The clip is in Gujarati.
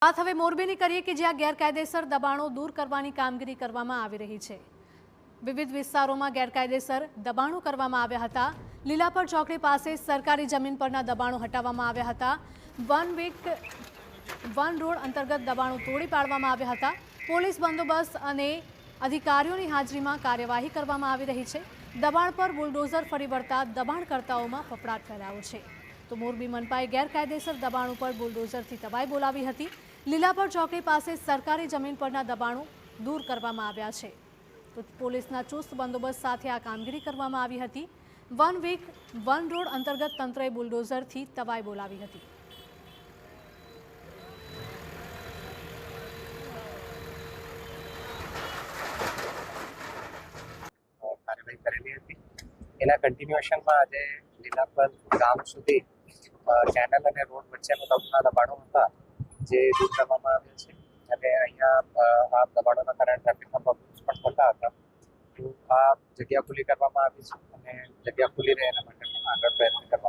વાત હવે મોરબીની કરીએ કે જ્યાં ગેરકાયદેસર દબાણો દૂર કરવાની કામગીરી કરવામાં આવી રહી છે। વિવિધ વિસ્તારોમાં ગેરકાયદેસર દબાણો કરવામાં આવ્યા હતા। લીલાપર ચોકડી પાસે સરકારી જમીન પરના દબાણો હટાવવામાં આવ્યા હતા। વન રોડ અંતર્ગત દબાણો તોડી પાડવામાં આવ્યા હતા। પોલીસ બંદોબસ્ત અને અધિકારીઓની હાજરીમાં કાર્યવાહી કરવામાં આવી રહી છે। દબાણ પર બુલડોઝર ફરી વળતા દબાણકર્તાઓમાં ફફડાટ ફેલાયો છે। તો મોરબી મનપાએ ગેરકાયદેસર દબાણ ઉપર બુલડોઝરથી તબાઈ બોલાવી હતી। લીલાપર ચોકડી પાસે સરકારી જમીન પરના દબાણો દૂર કરવામાં આવ્યા છે। તો પોલીસના ચુસ્ત બંદોબસ્ત સાથે આ કામગીરી કરવામાં આવી હતી। વન રોડ અંતર્ગત તંત્રએ બુલડોઝરથી તબાઈ બોલાવી હતી। કાર્યવાહી કરેલી હતી। એના કન્ટિન્યુએશનમાં આજે લીલાપર ગામ સુધી ચેનલ અને રોડ વચ્ચેના દબાણો હતા જે દૂર કરવામાં આવ્યા છે અને અહીંયા આ દબાણોના કારણે ટ્રાફિકના પ્રોબ્લેમ્સ પણ થતા હતા। તો આ જગ્યા ખુલ્લી કરવામાં આવી છે અને જગ્યા ખુલ્લી રહે એના માટે આગળ પ્રયત્ન કરવામાં